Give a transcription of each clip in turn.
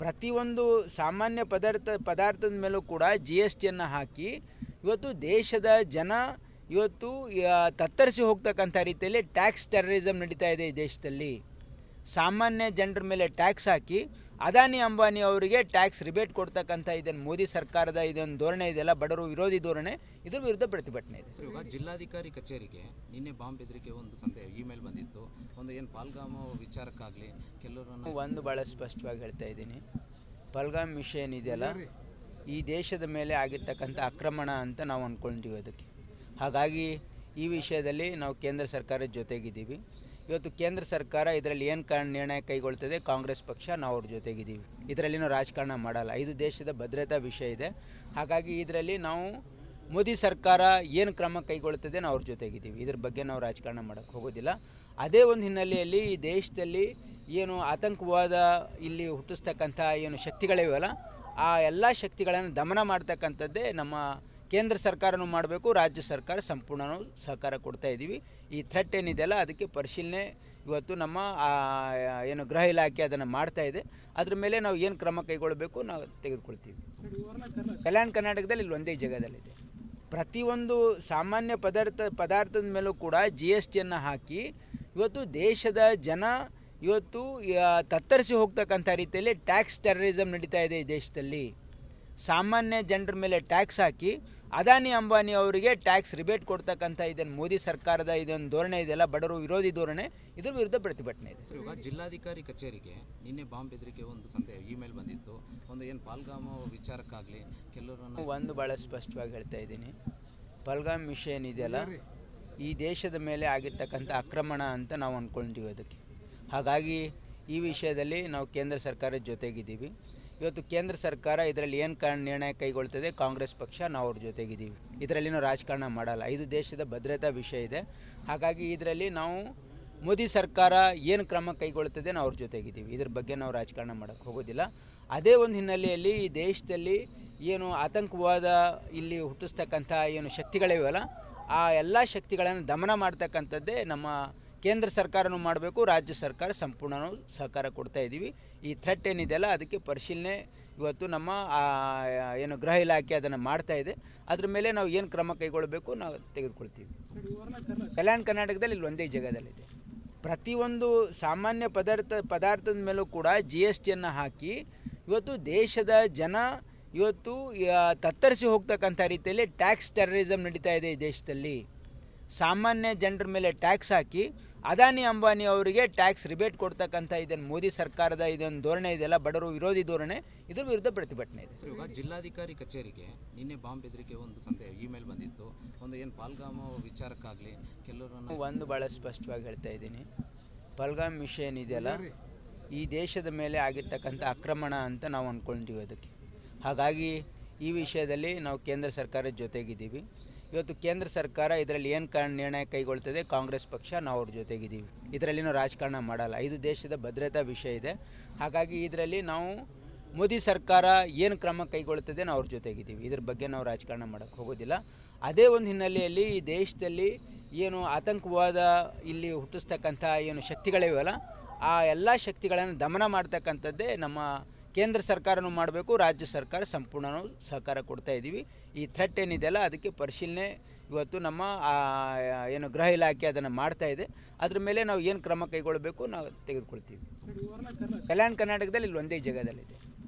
ಪ್ರತಿಯೊಂದು ಸಾಮಾನ್ಯ ಪದಾರ್ಥದ ಮೇಲೂ ಕೂಡ GSTಯನ್ನು ಹಾಕಿ ಇವತ್ತು ದೇಶದ ಜನ ಇವತ್ತು ತತ್ತರಿಸಿ ಹೋಗ್ತಕ್ಕಂಥ ರೀತಿಯಲ್ಲಿ ಟ್ಯಾಕ್ಸ್ ಟೆರರಿಸಮ್ ನಡೀತಾ ಇದೆ ಈ ದೇಶದಲ್ಲಿ. ಸಾಮಾನ್ಯ ಜನರ ಮೇಲೆ ಟ್ಯಾಕ್ಸ್ ಹಾಕಿ ಅದಾನಿ ಅಂಬಾನಿ ಅವರಿಗೆ ಟ್ಯಾಕ್ಸ್ ರಿಬೇಟ್ ಕೊಡ್ತಕ್ಕಂಥ ಇದನ್ನು ಮೋದಿ ಸರ್ಕಾರದ ಇದೊಂದು ಧೋರಣೆ ಇದೆಯಲ್ಲ, ಬಡವರು ವಿರೋಧಿ ಧೋರಣೆ, ಇದ್ರ ವಿರುದ್ಧ ಪ್ರತಿಭಟನೆ ಇದೆ. ಇವಾಗ ಜಿಲ್ಲಾಧಿಕಾರಿ ಕಚೇರಿಗೆ ನಿನ್ನೆ ಬಾಂಬ್ ಬೆದರಿಕೆ ಒಂದು ಇಮೇಲ್ ಬಂದಿತ್ತು. ಒಂದು ಏನು ಪಾಲ್ಗಾಮ ವಿಚಾರಕ್ಕಾಗಲಿ ಕೆಲವರು ಒಂದು ಭಾಳ ಸ್ಪಷ್ಟವಾಗಿ ಹೇಳ್ತಾ ಇದ್ದೀನಿ, ಪಲ್ಗಾಮ್ ವಿಷಯ ಏನಿದೆಯಲ್ಲ ಈ ದೇಶದ ಮೇಲೆ ಆಗಿರ್ತಕ್ಕಂಥ ಆಕ್ರಮಣ ಅಂತ ನಾವು ಅಂದ್ಕೊಂಡಿದ್ದೀವಿ ಅದಕ್ಕೆ. ಹಾಗಾಗಿ ಈ ವಿಷಯದಲ್ಲಿ ನಾವು ಕೇಂದ್ರ ಸರ್ಕಾರದ ಜೊತೆಗಿದ್ದೀವಿ. ಇವತ್ತು ಕೇಂದ್ರ ಸರ್ಕಾರ ಇದರಲ್ಲಿ ಏನು ನಿರ್ಣಯ ಕೈಗೊಳ್ತದೆ, ಕಾಂಗ್ರೆಸ್ ಪಕ್ಷ ನಾವು ಅವ್ರ ಜೊತೆಗಿದ್ದೀವಿ. ಇದರಲ್ಲಿ ನಾವು ರಾಜಕಾರಣ ಮಾಡಲ್ಲ, ಇದು ದೇಶದ ಭದ್ರತಾ ವಿಷಯ ಇದೆ. ಹಾಗಾಗಿ ಇದರಲ್ಲಿ ನಾವು ಮೋದಿ ಸರ್ಕಾರ ಏನು ಕ್ರಮ ಕೈಗೊಳ್ತದೆ ನಾವು ಅವ್ರ ಜೊತೆಗಿದ್ದೀವಿ. ಇದ್ರ ಬಗ್ಗೆ ನಾವು ರಾಜಕಾರಣ ಮಾಡೋಕ್ಕೆ ಹೋಗೋದಿಲ್ಲ. ಅದೇ ಒಂದು ಹಿನ್ನೆಲೆಯಲ್ಲಿ ಈ ದೇಶದಲ್ಲಿ ಏನು ಆತಂಕವಾದ ಇಲ್ಲಿ ಹುಟ್ಟಿಸ್ತಕ್ಕಂಥ ಏನು ಶಕ್ತಿಗಳಿವೆಯಲ್ಲ, ಆ ಎಲ್ಲ ಶಕ್ತಿಗಳನ್ನು ದಮನ ಮಾಡ್ತಕ್ಕಂಥದ್ದೇ ನಮ್ಮ ಕೇಂದ್ರ ಸರ್ಕಾರನೂ ಮಾಡಬೇಕು, ರಾಜ್ಯ ಸರ್ಕಾರ ಸಂಪೂರ್ಣ ಸಹಕಾರ ಕೊಡ್ತಾ ಇದ್ದೀವಿ. ಈ ಥ್ರೆಟ್ ಏನಿದೆಯಲ್ಲ ಅದಕ್ಕೆ ಪರಿಶೀಲನೆ ಇವತ್ತು ನಮ್ಮ ಏನು ಗೃಹ ಇಲಾಖೆ ಅದನ್ನು ಮಾಡ್ತಾ ಇದೆ. ಅದ್ರ ಮೇಲೆ ನಾವು ಏನು ಕ್ರಮ ಕೈಗೊಳ್ಳಬೇಕು ನಾವು ತೆಗೆದುಕೊಳ್ತೀವಿ. ಕಲ್ಯಾಣ ಕರ್ನಾಟಕದಲ್ಲಿ ಇಲ್ಲಿ ಒಂದೇ ಜಾಗದಲ್ಲಿದೆ. ಪ್ರತಿಯೊಂದು ಸಾಮಾನ್ಯ ಪದಾರ್ಥದ ಮೇಲೂ ಕೂಡ GSTಯನ್ನು ಹಾಕಿ ಇವತ್ತು ದೇಶದ ಜನ ಇವತ್ತು ತತ್ತರಿಸಿ ಹೋಗ್ತಕ್ಕಂಥ ರೀತಿಯಲ್ಲಿ ಟ್ಯಾಕ್ಸ್ ಟೆರರಿಸಮ್ ನಡೀತಾ ಇದೆ ಈ ದೇಶದಲ್ಲಿ. ಸಾಮಾನ್ಯ ಜನರ ಮೇಲೆ ಟ್ಯಾಕ್ಸ್ ಹಾಕಿ ಅದಾನಿ ಅಂಬಾನಿ ಅವರಿಗೆ ಟ್ಯಾಕ್ಸ್ ರಿಬೇಟ್ ಕೊಡ್ತಕ್ಕಂಥ ಇದನ್ನು ಮೋದಿ ಸರ್ಕಾರದ ಇದೊಂದು ಧೋರಣೆ ಇದೆಯಲ್ಲ, ಬಡವರು ವಿರೋಧಿ ಧೋರಣೆ, ಇದ್ರ ವಿರುದ್ಧ ಪ್ರತಿಭಟನೆ ಇದೆ. ಇವಾಗ ಜಿಲ್ಲಾಧಿಕಾರಿ ಕಚೇರಿಗೆ ನಿನ್ನೆ ಬಾಂಬ್ ಬೆದರಿಕೆ ಒಂದು ಇಮೇಲ್ ಬಂದಿತ್ತು. ಒಂದು ಏನು ಪಾಲ್ಗಾಮ ವಿಚಾರಕ್ಕಾಗಲಿ ಕೆಲವರು ಒಂದು ಭಾಳ ಸ್ಪಷ್ಟವಾಗಿ ಹೇಳ್ತಾ ಇದ್ದೀನಿ, ಪಲ್ಗಾಮ್ ವಿಷಯ ಏನಿದೆಯಲ್ಲ ಈ ದೇಶದ ಮೇಲೆ ಆಗಿರ್ತಕ್ಕಂಥ ಆಕ್ರಮಣ ಅಂತ ನಾವು ಅಂದ್ಕೊಂಡಿದ್ದೀವಿ ಅದಕ್ಕೆ. ಹಾಗಾಗಿ ಈ ವಿಷಯದಲ್ಲಿ ನಾವು ಕೇಂದ್ರ ಸರ್ಕಾರದ ಜೊತೆಗಿದ್ದೀವಿ. ಇವತ್ತು ಕೇಂದ್ರ ಸರ್ಕಾರ ಇದರಲ್ಲಿ ಏನು ನಿರ್ಣಯ ಕೈಗೊಳ್ತದೆ, ಕಾಂಗ್ರೆಸ್ ಪಕ್ಷ ನಾವು ಅವ್ರ ಜೊತೆಗಿದ್ದೀವಿ. ಇದರಲ್ಲಿ ನಾವು ರಾಜಕಾರಣ ಮಾಡಲ್ಲ, ಇದು ದೇಶದ ಭದ್ರತಾ ವಿಷಯ ಇದೆ. ಹಾಗಾಗಿ ಇದರಲ್ಲಿ ನಾವು ಮೋದಿ ಸರ್ಕಾರ ಏನು ಕ್ರಮ ಕೈಗೊಳ್ತದೆ ನಾವು ಅವ್ರ ಜೊತೆಗಿದ್ದೀವಿ. ಇದ್ರ ಬಗ್ಗೆ ನಾವು ರಾಜಕಾರಣ ಮಾಡೋಕ್ಕೆ ಹೋಗೋದಿಲ್ಲ. ಅದೇ ಒಂದು ಹಿನ್ನೆಲೆಯಲ್ಲಿ ಈ ದೇಶದಲ್ಲಿ ಏನು ಆತಂಕವಾದ ಇಲ್ಲಿ ಹುಟ್ಟಿಸ್ತಕ್ಕಂಥ ಏನು ಶಕ್ತಿಗಳಿವೆಯಲ್ಲ, ಆ ಎಲ್ಲ ಶಕ್ತಿಗಳನ್ನು ದಮನ ಮಾಡ್ತಕ್ಕಂಥದ್ದೇ ನಮ್ಮ ಕೇಂದ್ರ ಸರ್ಕಾರನೂ ಮಾಡಬೇಕು, ರಾಜ್ಯ ಸರ್ಕಾರ ಸಂಪೂರ್ಣ ಸಹಕಾರ ಕೊಡ್ತಾ ಇದ್ದೀವಿ. ಈ ಥ್ರೆಟ್ ಏನಿದೆಯಲ್ಲ ಅದಕ್ಕೆ ಪರಿಶೀಲನೆ ಇವತ್ತು ನಮ್ಮ ಏನು ಗೃಹ ಇಲಾಖೆ ಅದನ್ನು ಮಾಡ್ತಾ ಇದೆ. ಅದ್ರ ಮೇಲೆ ನಾವು ಏನು ಕ್ರಮ ಕೈಗೊಳ್ಳಬೇಕು ನಾವು ತೆಗೆದುಕೊಳ್ತೀವಿ. ಕಲ್ಯಾಣ ಕರ್ನಾಟಕದಲ್ಲಿ ಇಲ್ಲಿ ಒಂದೇ ಜಾಗದಲ್ಲಿದೆ. ಪ್ರತಿಯೊಂದು ಸಾಮಾನ್ಯ ಪದಾರ್ಥದ ಮೇಲೂ ಕೂಡ GSTಯನ್ನು ಹಾಕಿ ಇವತ್ತು ದೇಶದ ಜನ ಇವತ್ತು ತತ್ತರಿಸಿ ಹೋಗ್ತಕ್ಕಂಥ ರೀತಿಯಲ್ಲಿ ಟ್ಯಾಕ್ಸ್ ಟೆರರಿಸಮ್ ನಡೀತಾ ಇದೆ ಈ ದೇಶದಲ್ಲಿ. ಸಾಮಾನ್ಯ ಜನರ ಮೇಲೆ ಟ್ಯಾಕ್ಸ್ ಹಾಕಿ ಅದಾನಿ ಅಂಬಾನಿ ಅವರಿಗೆ ಟ್ಯಾಕ್ಸ್ ರಿಬೇಟ್ ಕೊಡ್ತಕ್ಕಂಥ ಇದನ್ನು ಮೋದಿ ಸರ್ಕಾರದ ಇದೊಂದು ಧೋರಣೆ ಇದೆಯಲ್ಲ, ಬಡವರು ವಿರೋಧಿ ಧೋರಣೆ, ಇದ್ರ ವಿರುದ್ಧ ಪ್ರತಿಭಟನೆ ಇದೆ. ಇವಾಗ ಜಿಲ್ಲಾಧಿಕಾರಿ ಕಚೇರಿಗೆ ನಿನ್ನೆ ಬಾಂಬ್ ಬೆದರಿಕೆ ಒಂದು ಇಮೇಲ್ ಬಂದಿತ್ತು. ಒಂದು ಏನು ಪಾಲ್ಗಾಮ ವಿಚಾರಕ್ಕಾಗಲಿ ಕೆಲವರು ಒಂದು ಭಾಳ ಸ್ಪಷ್ಟವಾಗಿ ಹೇಳ್ತಾ ಇದ್ದೀನಿ, ಪಲ್ಗಾಮ್ ವಿಷಯ ಏನಿದೆಯಲ್ಲ ಈ ದೇಶದ ಮೇಲೆ ಆಗಿರ್ತಕ್ಕಂಥ ಆಕ್ರಮಣ ಅಂತ ನಾವು ಅಂದ್ಕೊಂಡಿದ್ದೀವಿ ಅದಕ್ಕೆ. ಹಾಗಾಗಿ ಈ ವಿಷಯದಲ್ಲಿ ನಾವು ಕೇಂದ್ರ ಸರ್ಕಾರದ ಜೊತೆಗಿದ್ದೀವಿ. ಇವತ್ತು ಕೇಂದ್ರ ಸರ್ಕಾರ ಇದರಲ್ಲಿ ಏನು ನಿರ್ಣಯ ಕೈಗೊಳ್ತದೆ, ಕಾಂಗ್ರೆಸ್ ಪಕ್ಷ ನಾವು ಅವ್ರ ಜೊತೆಗಿದ್ದೀವಿ. ಇದರಲ್ಲಿ ನಾವು ರಾಜಕಾರಣ ಮಾಡಲ್ಲ, ಇದು ದೇಶದ ಭದ್ರತಾ ವಿಷಯ ಇದೆ. ಹಾಗಾಗಿ ಇದರಲ್ಲಿ ನಾವು ಮೋದಿ ಸರ್ಕಾರ ಏನು ಕ್ರಮ ಕೈಗೊಳ್ತದೆ ನಾವು ಅವ್ರ ಜೊತೆಗಿದ್ದೀವಿ. ಇದ್ರ ಬಗ್ಗೆ ನಾವು ರಾಜಕಾರಣ ಮಾಡೋಕ್ಕೆ ಹೋಗೋದಿಲ್ಲ. ಅದೇ ಒಂದು ಹಿನ್ನೆಲೆಯಲ್ಲಿ ಈ ದೇಶದಲ್ಲಿ ಏನು ಆತಂಕವಾದ ಇಲ್ಲಿ ಹುಟ್ಟಿಸ್ತಕ್ಕಂಥ ಏನು ಶಕ್ತಿಗಳಿವೆಯಲ್ಲ, ಆ ಎಲ್ಲ ಶಕ್ತಿಗಳನ್ನು ದಮನ ಮಾಡ್ತಕ್ಕಂಥದ್ದೇ ನಮ್ಮ ಕೇಂದ್ರ ಸರ್ಕಾರನೂ ಮಾಡಬೇಕು, ರಾಜ್ಯ ಸರ್ಕಾರ ಸಂಪೂರ್ಣ ಸಹಕಾರ ಕೊಡ್ತಾ ಇದ್ದೀವಿ. ಈ ಥ್ರೆಟ್ ಏನಿದೆಯಲ್ಲ ಅದಕ್ಕೆ ಪರಿಶೀಲನೆ ಇವತ್ತು ನಮ್ಮ ಏನು ಗೃಹ ಇಲಾಖೆ ಅದನ್ನು ಮಾಡ್ತಾ ಇದೆ. ಅದ್ರ ಮೇಲೆ ನಾವು ಏನು ಕ್ರಮ ಕೈಗೊಳ್ಳಬೇಕು ನಾವು ತೆಗೆದುಕೊಳ್ತೀವಿ. ಕಲ್ಯಾಣ ಕರ್ನಾಟಕದಲ್ಲಿ ಇಲ್ಲಿ ಒಂದೇ ಜಾಗದಲ್ಲಿದೆ.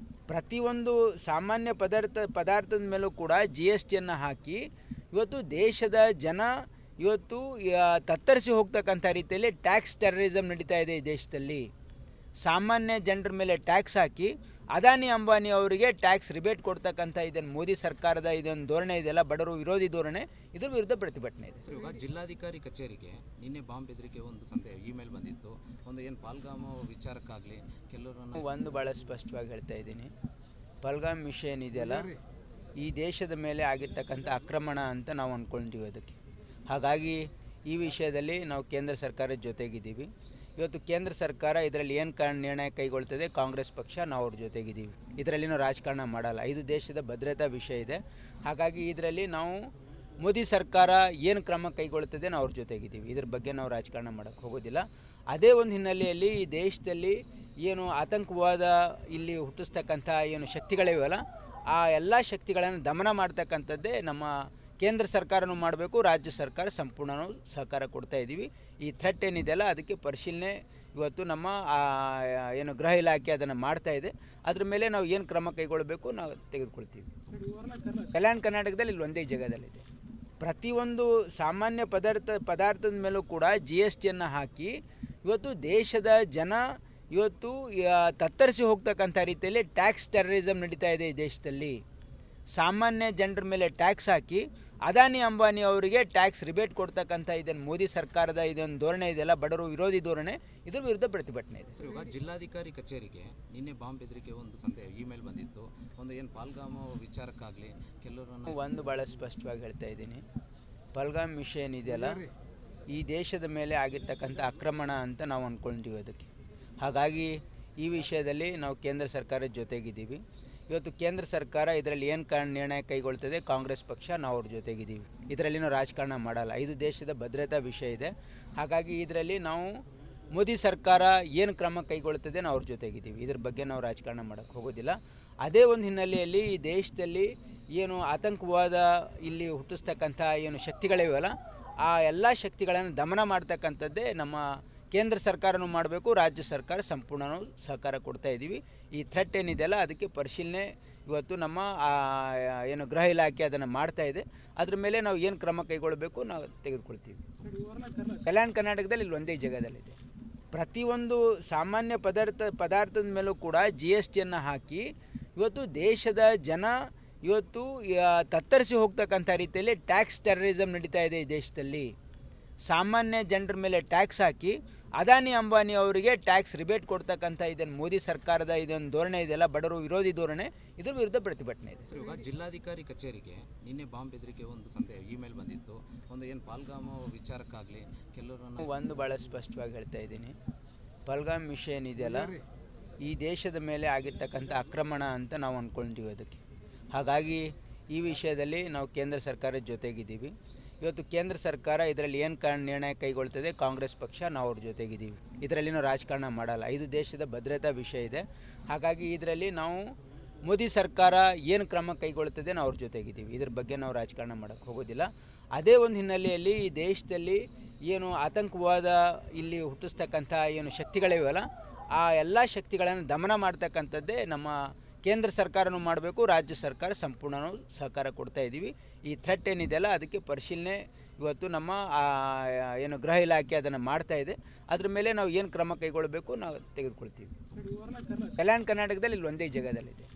ಪ್ರತಿಯೊಂದು ಸಾಮಾನ್ಯ ಪದಾರ್ಥದ ಮೇಲೂ ಕೂಡ GSTಯನ್ನು ಹಾಕಿ ಇವತ್ತು ದೇಶದ ಜನ ಇವತ್ತು ತತ್ತರಿಸಿ ಹೋಗ್ತಕ್ಕಂಥ ರೀತಿಯಲ್ಲಿ ಟ್ಯಾಕ್ಸ್ ಟೆರರಿಸಮ್ ನಡೀತಾ ಇದೆ ಈ ದೇಶದಲ್ಲಿ. ಸಾಮಾನ್ಯ ಜನರ ಮೇಲೆ ಟ್ಯಾಕ್ಸ್ ಹಾಕಿ ಅದಾನಿ ಅಂಬಾನಿ ಅವರಿಗೆ ಟ್ಯಾಕ್ಸ್ ರಿಬೇಟ್ ಕೊಡ್ತಕ್ಕಂಥ ಇದನ್ನು ಮೋದಿ ಸರ್ಕಾರದ ಇದೊಂದು ಧೋರಣೆ ಇದೆಯಲ್ಲ, ಬಡವರು ವಿರೋಧಿ ಧೋರಣೆ, ಇದ್ರ ವಿರುದ್ಧ ಪ್ರತಿಭಟನೆ ಇದೆ. ಇವಾಗ ಜಿಲ್ಲಾಧಿಕಾರಿ ಕಚೇರಿಗೆ ನಿನ್ನೆ ಬಾಂಬ್ ಬೆದರಿಕೆ ಒಂದು ಇಮೇಲ್ ಬಂದಿತ್ತು. ಒಂದು ಏನು ಪಾಲ್ಗಾಮ ವಿಚಾರಕ್ಕಾಗಲಿ ಕೆಲವರು ಒಂದು ಭಾಳ ಸ್ಪಷ್ಟವಾಗಿ ಹೇಳ್ತಾ ಇದ್ದೀನಿ, ಪಲ್ಗಾಮ್ ವಿಷಯ ಏನಿದೆಯಲ್ಲ ಈ ದೇಶದ ಮೇಲೆ ಆಗಿರ್ತಕ್ಕಂಥ ಆಕ್ರಮಣ ಅಂತ ನಾವು ಅಂದ್ಕೊಂಡಿದ್ದೀವಿ ಅದಕ್ಕೆ. ಹಾಗಾಗಿ ಈ ವಿಷಯದಲ್ಲಿ ನಾವು ಕೇಂದ್ರ ಸರ್ಕಾರದ ಜೊತೆಗಿದ್ದೀವಿ. ಇವತ್ತು ಕೇಂದ್ರ ಸರ್ಕಾರ ಇದರಲ್ಲಿ ಏನು ನಿರ್ಣಯ ಕೈಗೊಳ್ತದೆ, ಕಾಂಗ್ರೆಸ್ ಪಕ್ಷ ನಾವು ಅವ್ರ ಜೊತೆಗಿದ್ದೀವಿ. ಇದರಲ್ಲಿ ನಾವು ರಾಜಕಾರಣ ಮಾಡಲ್ಲ, ಇದು ದೇಶದ ಭದ್ರತಾ ವಿಷಯ ಇದೆ. ಹಾಗಾಗಿ ಇದರಲ್ಲಿ ನಾವು ಮೋದಿ ಸರ್ಕಾರ ಏನು ಕ್ರಮ ಕೈಗೊಳ್ತದೆ ನಾವು ಅವ್ರ ಜೊತೆಗಿದ್ದೀವಿ. ಇದ್ರ ಬಗ್ಗೆ ನಾವು ರಾಜಕಾರಣ ಮಾಡೋಕ್ಕೆ ಹೋಗೋದಿಲ್ಲ. ಅದೇ ಒಂದು ಹಿನ್ನೆಲೆಯಲ್ಲಿ ಈ ದೇಶದಲ್ಲಿ ಏನು ಆತಂಕವಾದ ಇಲ್ಲಿ ಹುಟ್ಟಿಸ್ತಕ್ಕಂಥ ಏನು ಶಕ್ತಿಗಳಿವೆಯಲ್ಲ ಆ ಎಲ್ಲ ಶಕ್ತಿಗಳನ್ನು ದಮನ ಮಾಡ್ತಕ್ಕಂಥದ್ದೇ ನಮ್ಮ ಕೇಂದ್ರ ಸರ್ಕಾರನೂ ಮಾಡಬೇಕು, ರಾಜ್ಯ ಸರ್ಕಾರ ಸಂಪೂರ್ಣ ಸಹಕಾರ ಕೊಡ್ತಾ ಇದ್ದೀವಿ. ಈ ಥ್ರೆಟ್ ಏನಿದೆಯಲ್ಲ ಅದಕ್ಕೆ ಪರಿಶೀಲನೆ ಇವತ್ತು ನಮ್ಮ ಏನು ಗೃಹ ಇಲಾಖೆ ಅದನ್ನು ಮಾಡ್ತಾ ಇದೆ. ಅದ್ರ ಮೇಲೆ ನಾವು ಏನು ಕ್ರಮ ಕೈಗೊಳ್ಳಬೇಕು ನಾವು ತೆಗೆದುಕೊಳ್ತೀವಿ. ಕಲ್ಯಾಣ ಕರ್ನಾಟಕದಲ್ಲಿ ಇಲ್ಲಿ ಒಂದೇ ಜಾಗದಲ್ಲಿದೆ. ಪ್ರತಿಯೊಂದು ಸಾಮಾನ್ಯ ಪದಾರ್ಥದ ಮೇಲೂ ಕೂಡ GSTಯನ್ನು ಹಾಕಿ ಇವತ್ತು ದೇಶದ ಜನ ಇವತ್ತು ತತ್ತರಿಸಿ ಹೋಗ್ತಕ್ಕಂಥ ರೀತಿಯಲ್ಲಿ ಟ್ಯಾಕ್ಸ್ ಟೆರರಿಸಮ್ ನಡೀತಾ ಇದೆ ಈ ದೇಶದಲ್ಲಿ. ಸಾಮಾನ್ಯ ಜನರ ಮೇಲೆ ಟ್ಯಾಕ್ಸ್ ಹಾಕಿ ಅದಾನಿ ಅಂಬಾನಿ ಅವರಿಗೆ ಟ್ಯಾಕ್ಸ್ ರಿಬೇಟ್ ಕೊಡ್ತಕ್ಕಂಥ ಇದನ್ನು ಮೋದಿ ಸರ್ಕಾರದ ಇದೊಂದು ಧೋರಣೆ ಇದೆಯಲ್ಲ, ಬಡವರು ವಿರೋಧಿ ಧೋರಣೆ, ಇದ್ರ ವಿರುದ್ಧ ಪ್ರತಿಭಟನೆ ಇದೆ. ಸರ್, ಇವಾಗ ಜಿಲ್ಲಾಧಿಕಾರಿ ಕಚೇರಿಗೆ ನಿನ್ನೆ ಬಾಂಬ್ ಬೆದರಿಕೆ ಒಂದು ಇಮೇಲ್ ಬಂದಿತ್ತು. ಒಂದು ಏನು ಪಾಲ್ಗಾಮ ವಿಚಾರಕ್ಕಾಗಲಿ ಕೆಲವರು ಒಂದು ಭಾಳ ಸ್ಪಷ್ಟವಾಗಿ ಹೇಳ್ತಾ ಇದ್ದೀನಿ, ಪಲ್ಗಾಮ್ ವಿಷಯ ಏನಿದೆಯಲ್ಲ ಈ ದೇಶದ ಮೇಲೆ ಆಗಿರ್ತಕ್ಕಂಥ ಆಕ್ರಮಣ ಅಂತ ನಾವು ಅಂದ್ಕೊಂಡಿದ್ದೀವಿ ಅದಕ್ಕೆ. ಹಾಗಾಗಿ ಈ ವಿಷಯದಲ್ಲಿ ನಾವು ಕೇಂದ್ರ ಸರ್ಕಾರದ ಜೊತೆಗಿದ್ದೀವಿ. ಇವತ್ತು ಕೇಂದ್ರ ಸರ್ಕಾರ ಇದರಲ್ಲಿ ಏನು ನಿರ್ಣಯ ಕೈಗೊಳ್ತದೆ, ಕಾಂಗ್ರೆಸ್ ಪಕ್ಷ ನಾವು ಅವ್ರ ಜೊತೆಗಿದ್ದೀವಿ. ಇದರಲ್ಲಿ ನಾವು ರಾಜಕಾರಣ ಮಾಡಲ್ಲ, ಇದು ದೇಶದ ಭದ್ರತಾ ವಿಷಯ ಇದೆ. ಹಾಗಾಗಿ ಇದರಲ್ಲಿ ನಾವು ಮೋದಿ ಸರ್ಕಾರ ಏನು ಕ್ರಮ ಕೈಗೊಳ್ತದೆ ನಾವು ಅವ್ರ ಜೊತೆಗಿದ್ದೀವಿ. ಇದ್ರ ಬಗ್ಗೆ ನಾವು ರಾಜಕಾರಣ ಮಾಡೋಕ್ಕೆ ಹೋಗೋದಿಲ್ಲ. ಅದೇ ಒಂದು ಹಿನ್ನೆಲೆಯಲ್ಲಿ ಈ ದೇಶದಲ್ಲಿ ಏನು ಆತಂಕವಾದ ಇಲ್ಲಿ ಹುಟ್ಟಿಸ್ತಕ್ಕಂಥ ಏನು ಶಕ್ತಿಗಳಿವೆಯಲ್ಲ ಆ ಎಲ್ಲ ಶಕ್ತಿಗಳನ್ನು ದಮನ ಮಾಡ್ತಕ್ಕಂಥದ್ದೇ ನಮ್ಮ ಕೇಂದ್ರ ಸರ್ಕಾರನೂ ಮಾಡಬೇಕು, ರಾಜ್ಯ ಸರ್ಕಾರ ಸಂಪೂರ್ಣ ಸಹಕಾರ ಕೊಡ್ತಾ ಇದ್ದೀವಿ. ಈ ಥ್ರೆಟ್ ಏನಿದೆಯಲ್ಲ ಅದಕ್ಕೆ ಪರಿಶೀಲನೆ ಇವತ್ತು ನಮ್ಮ ಏನು ಗೃಹ ಇಲಾಖೆ ಅದನ್ನು ಮಾಡ್ತಾ ಇದೆ. ಅದ್ರ ಮೇಲೆ ನಾವು ಏನು ಕ್ರಮ ಕೈಗೊಳ್ಳಬೇಕು ನಾವು ತೆಗೆದುಕೊಳ್ತೀವಿ. ಕಲ್ಯಾಣ ಕರ್ನಾಟಕದಲ್ಲಿ ಇಲ್ಲಿ ಒಂದೇ ಜಾಗದಲ್ಲಿದೆ. ಪ್ರತಿಯೊಂದು ಸಾಮಾನ್ಯ ಪದಾರ್ಥದ ಮೇಲೂ ಕೂಡ GSTಯನ್ನು ಹಾಕಿ ಇವತ್ತು ದೇಶದ ಜನ ಇವತ್ತು ತತ್ತರಿಸಿ ಹೋಗ್ತಕ್ಕಂಥ ರೀತಿಯಲ್ಲಿ ಟ್ಯಾಕ್ಸ್ ಟೆರರಿಸಮ್ ನಡೀತಾ ಇದೆ ಈ ದೇಶದಲ್ಲಿ. ಸಾಮಾನ್ಯ ಜನರ ಮೇಲೆ ಟ್ಯಾಕ್ಸ್ ಹಾಕಿ ಅದಾನಿ ಅಂಬಾನಿ ಅವರಿಗೆ ಟ್ಯಾಕ್ಸ್ ರಿಬೇಟ್ ಕೊಡ್ತಕ್ಕಂಥ ಇದನ್ನು ಮೋದಿ ಸರ್ಕಾರದ ಇದೊಂದು ಧೋರಣೆ ಇದೆಯಲ್ಲ, ಬಡವರು ವಿರೋಧಿ ಧೋರಣೆ, ಇದ್ರ ವಿರುದ್ಧ ಪ್ರತಿಭಟನೆ ಇದೆ. ಸರ್, ಇವಾಗ ಜಿಲ್ಲಾಧಿಕಾರಿ ಕಚೇರಿಗೆ ನಿನ್ನೆ ಬಾಂಬ್ ಬೆದರಿಕೆ ಒಂದು ಇಮೇಲ್ ಬಂದಿತ್ತು. ಒಂದು ಏನು ಪಾಲ್ಗಾಮ ವಿಚಾರಕ್ಕಾಗಲಿ ಕೆಲವರು ಒಂದು ಭಾಳ ಸ್ಪಷ್ಟವಾಗಿ ಹೇಳ್ತಾ ಇದ್ದೀನಿ, ಪಲ್ಗಾಮ್ ವಿಷಯ ಏನಿದೆಯಲ್ಲ ಈ ದೇಶದ ಮೇಲೆ ಆಗಿರ್ತಕ್ಕಂಥ ಆಕ್ರಮಣ ಅಂತ ನಾವು ಅಂದ್ಕೊಂಡಿದ್ದೀವಿ ಅದಕ್ಕೆ. ಹಾಗಾಗಿ ಈ ವಿಷಯದಲ್ಲಿ ನಾವು ಕೇಂದ್ರ ಸರ್ಕಾರದ ಜೊತೆಗಿದ್ದೀವಿ. ಇವತ್ತು ಕೇಂದ್ರ ಸರ್ಕಾರ ಇದರಲ್ಲಿ ಏನು ನಿರ್ಣಯ ಕೈಗೊಳ್ತದೆ, ಕಾಂಗ್ರೆಸ್ ಪಕ್ಷ ನಾವು ಅವ್ರ ಜೊತೆಗಿದ್ದೀವಿ. ಇದರಲ್ಲಿ ನಾವು ರಾಜಕಾರಣ ಮಾಡಲ್ಲ, ಇದು ದೇಶದ ಭದ್ರತಾ ವಿಷಯ ಇದೆ. ಹಾಗಾಗಿ ಇದರಲ್ಲಿ ನಾವು ಮೋದಿ ಸರ್ಕಾರ ಏನು ಕ್ರಮ ಕೈಗೊಳ್ತದೆ ನಾವು ಅವ್ರ ಜೊತೆಗಿದ್ದೀವಿ. ಇದ್ರ ಬಗ್ಗೆ ನಾವು ರಾಜಕಾರಣ ಮಾಡೋಕ್ಕೆ ಹೋಗೋದಿಲ್ಲ. ಅದೇ ಒಂದು ಹಿನ್ನೆಲೆಯಲ್ಲಿ ಈ ದೇಶದಲ್ಲಿ ಏನು ಆತಂಕವಾದ ಇಲ್ಲಿ ಹುಟ್ಟಿಸ್ತಕ್ಕಂಥ ಏನು ಶಕ್ತಿಗಳಿವೆಯಲ್ಲ ಆ ಎಲ್ಲ ಶಕ್ತಿಗಳನ್ನು ದಮನ ಮಾಡ್ತಕ್ಕಂಥದ್ದೇ ನಮ್ಮ ಕೇಂದ್ರ ಸರ್ಕಾರನೂ ಮಾಡಬೇಕು, ರಾಜ್ಯ ಸರ್ಕಾರ ಸಂಪೂರ್ಣ ಸಹಕಾರ ಕೊಡ್ತಾ ಇದ್ದೀವಿ. ಈ ಥ್ರೆಟ್ ಏನಿದೆಯಲ್ಲ ಅದಕ್ಕೆ ಪರಿಶೀಲನೆ ಇವತ್ತು ನಮ್ಮ ಏನು ಗೃಹ ಇಲಾಖೆ ಅದನ್ನು ಮಾಡ್ತಾ ಇದೆ. ಅದ್ರ ಮೇಲೆ ನಾವು ಏನು ಕ್ರಮ ಕೈಗೊಳ್ಳಬೇಕು ನಾವು ತೆಗೆದುಕೊಳ್ತೀವಿ. ಕಲ್ಯಾಣ ಕರ್ನಾಟಕದಲ್ಲಿ ಇಲ್ಲಿ ಒಂದೇ ಜಾಗದಲ್ಲಿದೆ.